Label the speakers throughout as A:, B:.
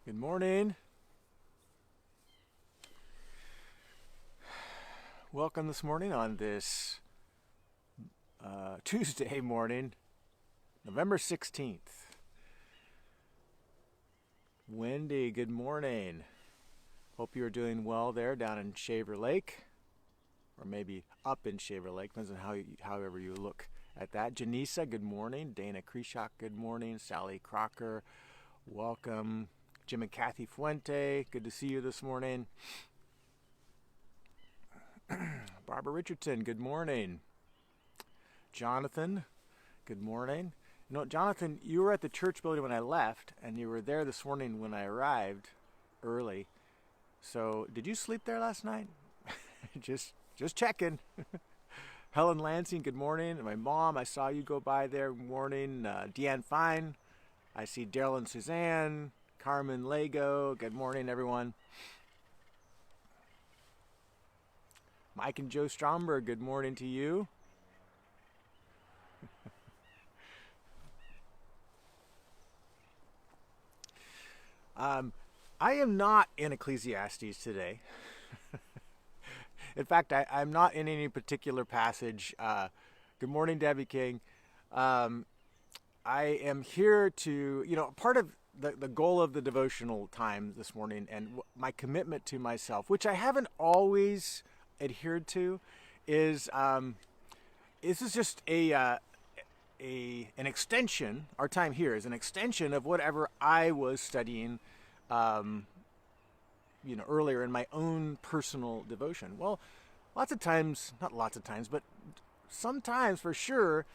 A: Good morning. Welcome this morning on this Tuesday morning, November 16th. Wendy, good morning. Hope you're doing well there down in Shaver Lake, or maybe up in Shaver Lake, depends on however you look at that. Janisa, good morning. Dana Kreshak, good morning. Sally Crocker, welcome. Jim and Kathy Fuente, good to see you this morning. Barbara Richardson, good morning. Jonathan, good morning. You know, Jonathan, you were at the church building when I left, and you were there this morning when I arrived early. So, did you sleep there last night? just checking. Helen Lansing, good morning. And my mom, I saw you go by there. Good morning. Deanne Fine. I see Daryl and Suzanne. Carmen Lego, good morning, everyone. Mike and Joe Stromberg, good morning to you. I am not in Ecclesiastes today. In fact, I'm not in any particular passage. Good morning, Debbie King. I am here to, part of the goal of the devotional time this morning and my commitment to myself, which I haven't always adhered to, is this is just an extension. Our time here is an extension of whatever I was studying, earlier in my own personal devotion. Well, lots of times, not lots of times, but sometimes for sure,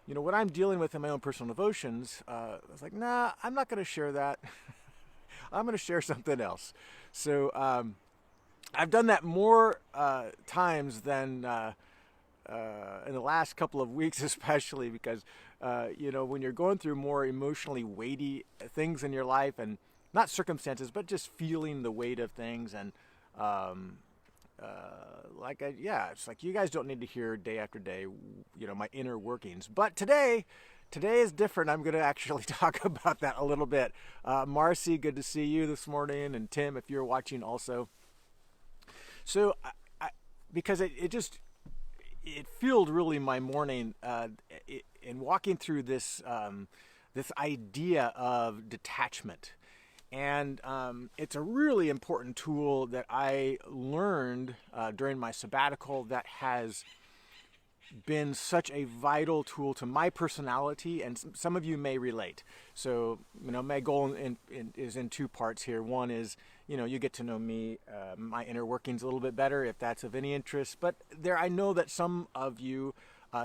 A: what I'm dealing with in my own personal devotions, I was like, nah, I'm not going to share that. I'm going to share something else. So I've done that more times than in the last couple of weeks, especially because, when you're going through more emotionally weighty things in your life, and not circumstances, but just feeling the weight of things, and it's like you guys don't need to hear day after day, my inner workings. But today is different. I'm going to actually talk about that a little bit. Marcy, good to see you this morning, and Tim, if you're watching also. So, because it fueled really my morning in walking through this idea of detachment. And it's a really important tool that I learned during my sabbatical that has been such a vital tool to my personality, and some of you may relate. So, my goal is in two parts here. One is, you get to know me, my inner workings a little bit better, if that's of any interest. But I know that some of you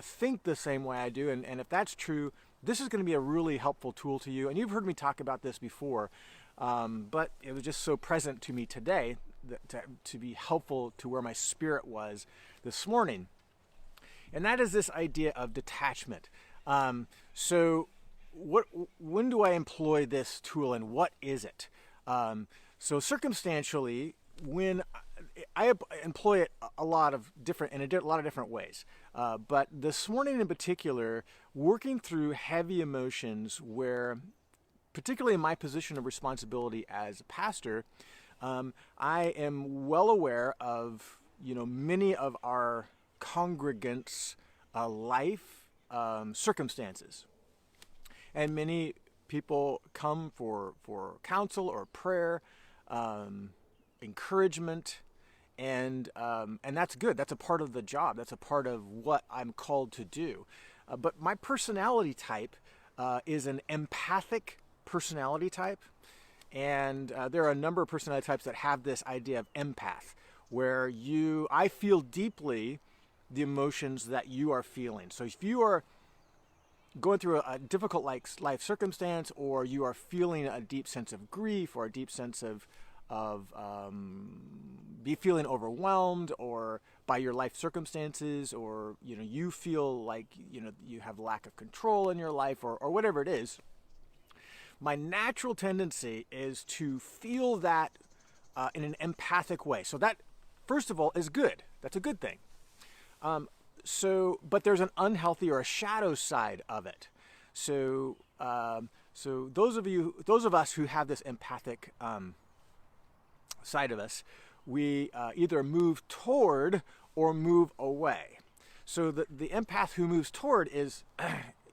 A: think the same way I do, and if that's true, this is going to be a really helpful tool to you. And you've heard me talk about this before, but it was just so present to me today to be helpful to where my spirit was this morning. And that is this idea of detachment. So when do I employ this tool, and what is it? So circumstantially, when I employ it in a lot of different ways. But this morning in particular, working through heavy emotions where, particularly in my position of responsibility as a pastor, I am well aware of, many of our congregants' life circumstances. And many people come for counsel or prayer, encouragement, and that's good. That's a part of the job. That's a part of what I'm called to do. But my personality type is an empathic personality type. And there are a number of personality types that have this idea of empath, where I feel deeply the emotions that you are feeling. So if you are going through a difficult life circumstance, or you are feeling a deep sense of grief, or a deep sense of be feeling overwhelmed or by your life circumstances, or you feel like you have lack of control in your life, or whatever it is, my natural tendency is to feel that in an empathic way. So that, first of all, is good. That's a good thing. But there's an unhealthy or a shadow side of it. So So those of us who have this empathic side of us, we either move toward or move away. So the empath who moves toward is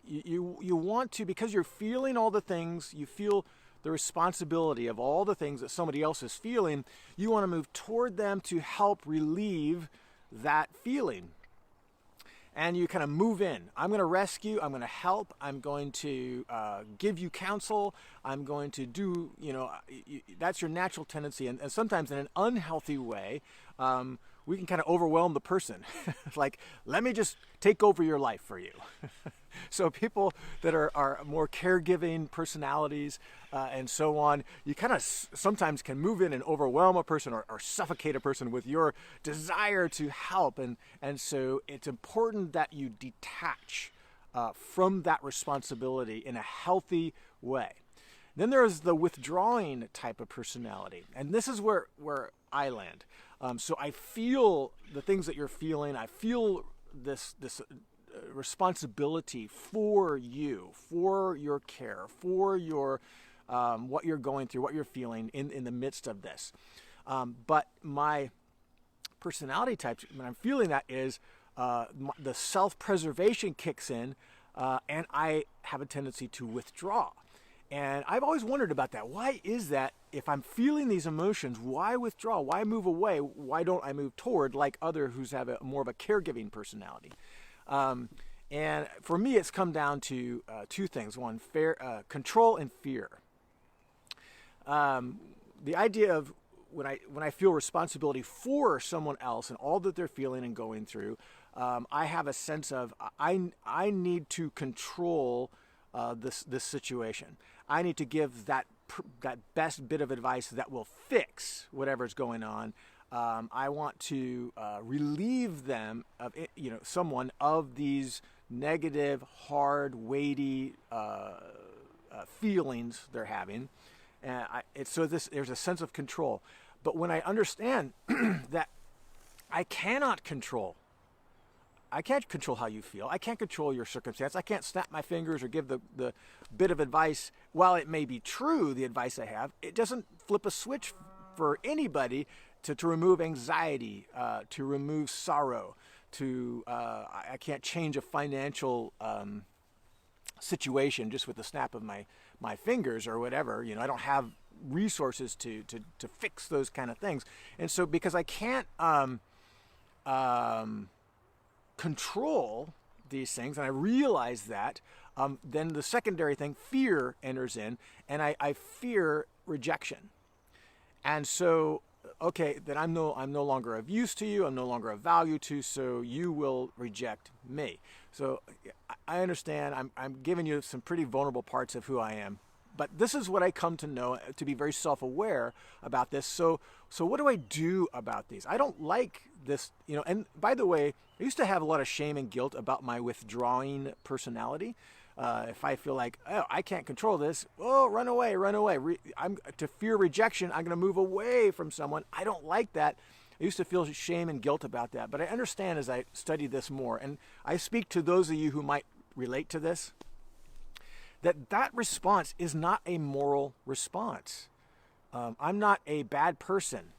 A: you want to, because you're feeling all the things, you feel the responsibility of all the things that somebody else is feeling, you want to move toward them to help relieve that feeling. And you kind of move in. I'm going to rescue. I'm going to help. I'm going to give you counsel. I'm going to do, that's your natural tendency. And sometimes in an unhealthy way, we can kind of overwhelm the person. Like, let me just take over your life for you. So people that are more caregiving personalities and so on, you kind of sometimes can move in and overwhelm a person or suffocate a person with your desire to help. And so it's important that you detach from that responsibility in a healthy way. Then there's the withdrawing type of personality. And this is where I land. So I feel the things that you're feeling. I feel this responsibility for you, for your care, for your what you're going through, what you're feeling in the midst of this. But my personality type, when I'm feeling that, is the self-preservation kicks in, and I have a tendency to withdraw. And I've always wondered about that. Why is that? If I'm feeling these emotions, why withdraw? Why move away? Why don't I move toward, like others who have more of a caregiving personality? And for me, it's come down to two things. One, control and fear. The idea of when I feel responsibility for someone else and all that they're feeling and going through, I have a sense of I need to control this situation. I need to give that best bit of advice that will fix whatever's going on. I want to relieve them of someone of these negative, hard, weighty feelings they're having, and there's a sense of control. But when I understand that I can't control how you feel. I can't control your circumstance. I can't snap my fingers or give the bit of advice. While it may be true, the advice I have, it doesn't flip a switch for anybody to remove anxiety, to remove sorrow, I can't change a financial situation just with the snap of my fingers or whatever. I don't have resources to fix those kind of things. And so because I can't control these things, and I realize that, then the secondary thing, fear, enters in, and I fear rejection. And so, okay, then I'm no longer of use to you, I'm no longer of value to, so you will reject me. So I understand, I'm giving you some pretty vulnerable parts of who I am, but this is what I come to know, to be very self-aware about this. So what do I do about these? I don't like this, and by the way, I used to have a lot of shame and guilt about my withdrawing personality. If I feel like, I can't control this, run away. To fear rejection, I'm going to move away from someone. I don't like that. I used to feel shame and guilt about that. But I understand as I study this more, and I speak to those of you who might relate to this, that response is not a moral response. I'm not a bad person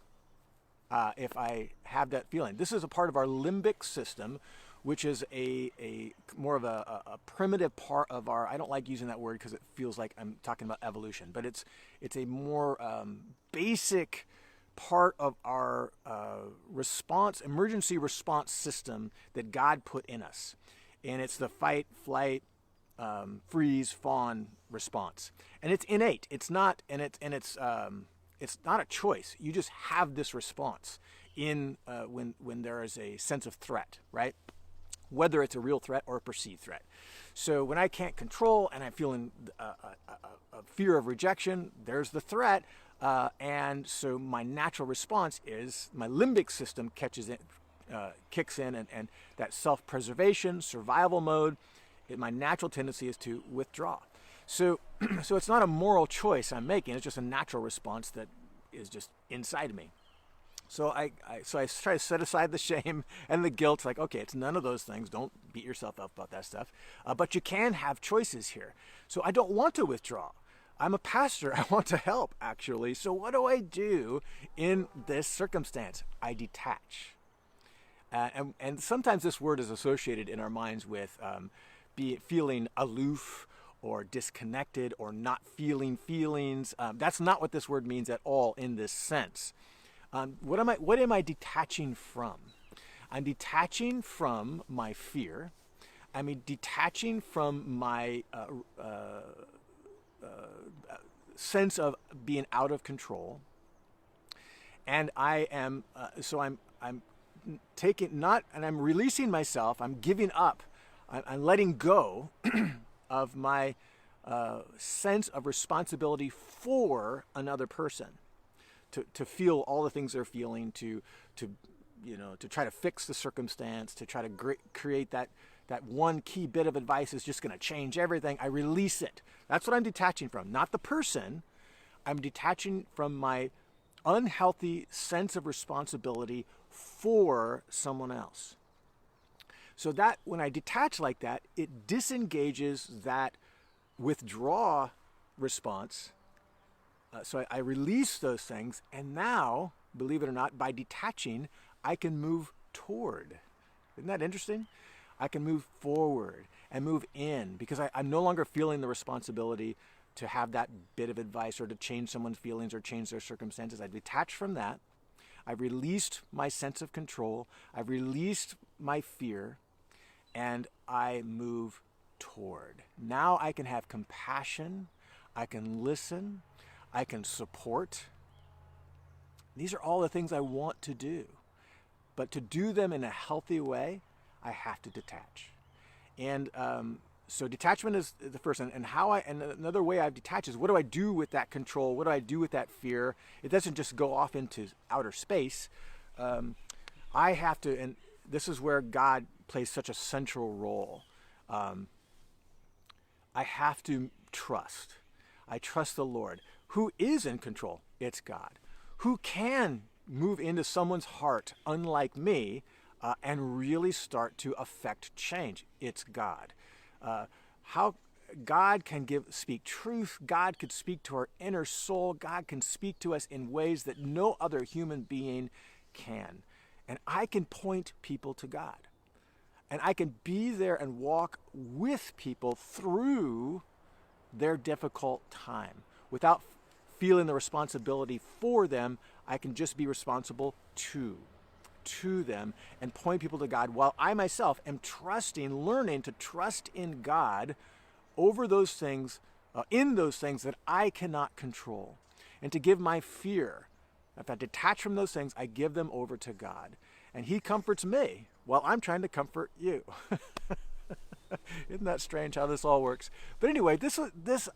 A: if I have that feeling. This is a part of our limbic system, which is a more of a primitive part of our, I don't like using that word because it feels like I'm talking about evolution, but it's a more basic part of our emergency response system that God put in us. And it's the fight, flight, freeze, fawn response. And it's innate. It's not a choice. You just have this response when there is a sense of threat, right? Whether it's a real threat or a perceived threat. So when I can't control and I'm feeling a fear of rejection, there's the threat. And so my natural response is my limbic system kicks in, and that self-preservation, survival mode, my natural tendency is to withdraw. So it's not a moral choice I'm making. It's just a natural response that is just inside of me. So I try to set aside the shame and the guilt. Like, okay, it's none of those things. Don't beat yourself up about that stuff. But you can have choices here. So I don't want to withdraw. I'm a pastor. I want to help, actually. So what do I do in this circumstance? I detach. And sometimes this word is associated in our minds with be it feeling aloof or disconnected or not feeling feelings. That's not what this word means at all in this sense. What am I detaching from? I'm detaching from my fear. I'm detaching from my sense of being out of control. And I am I'm taking not and I'm releasing myself. I'm giving up. I'm letting go of my sense of responsibility for another person, to feel all the things they're feeling, to try to fix the circumstance, to try to create that one key bit of advice is just going to change everything. I release it. That's what I'm detaching from, not the person. I'm detaching from my unhealthy sense of responsibility for someone else. So that when I detach like that, it disengages that withdraw response. So I release those things, and now, believe it or not, by detaching, I can move toward. Isn't that interesting? I can move forward and move in because I'm no longer feeling the responsibility to have that bit of advice or to change someone's feelings or change their circumstances. I detach from that. I've released my sense of control. I've released my fear, and I move toward. Now I can have compassion. I can listen. I can support. These are all the things I want to do. But to do them in a healthy way, I have to detach. And so detachment is the first. And another way I've detached is, what do I do with that control? What do I do with that fear? It doesn't just go off into outer space. I have to, and this is where God plays such a central role. I have to trust. I trust the Lord. Who is in control? It's God. Who can move into someone's heart, unlike me, and really start to affect change? It's God. How God can speak truth. God could speak to our inner soul. God can speak to us in ways that no other human being can. And I can point people to God. And I can be there and walk with people through their difficult time without feeling the responsibility for them. I can just be responsible to them and point people to God, while I myself am learning to trust in God over those things, in those things that I cannot control, and to give my fear. If I detach from those things, I give them over to God, and He comforts me while I'm trying to comfort you. Isn't that strange how this all works? But anyway, this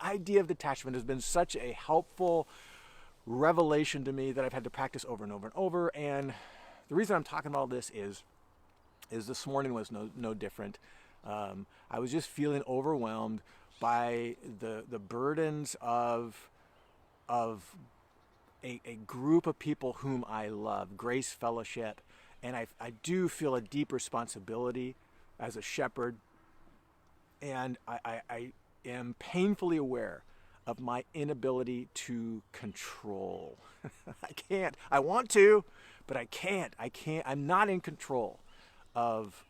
A: idea of detachment has been such a helpful revelation to me that I've had to practice over and over and over. And the reason I'm talking about this is this morning was no different. I was just feeling overwhelmed by the burdens of a group of people whom I love, Grace Fellowship, and I do feel a deep responsibility as a shepherd, and I am painfully aware of my inability to control. I can't. I want to, but I can't. I'm not in control of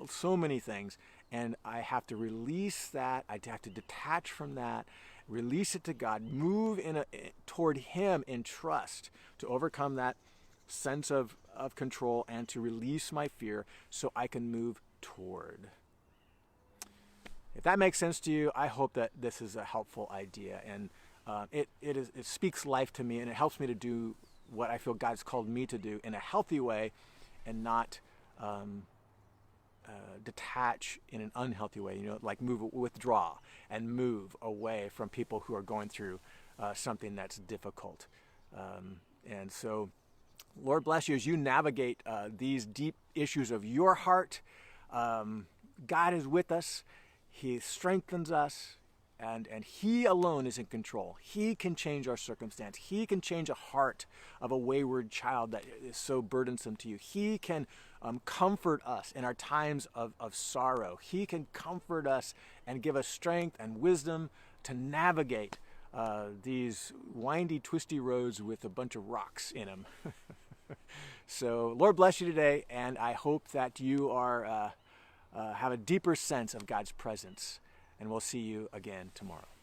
A: so many things, and I have to release that. I have to detach from that, release it to God, move toward Him in trust to overcome that sense of control and to release my fear so I can move toward. If that makes sense to you, I hope that this is a helpful idea, and it speaks life to me, and it helps me to do what I feel God's called me to do in a healthy way, and not detach in an unhealthy way. Like withdraw and move away from people who are going through something that's difficult. And so, Lord bless you as you navigate these deep issues of your heart. God is with us. He strengthens us, and He alone is in control. He can change our circumstance. He can change a heart of a wayward child that is so burdensome to you. He can comfort us in our times of sorrow. He can comfort us and give us strength and wisdom to navigate these windy, twisty roads with a bunch of rocks in them. So Lord bless you today, and I hope that you are have a deeper sense of God's presence, and we'll see you again tomorrow.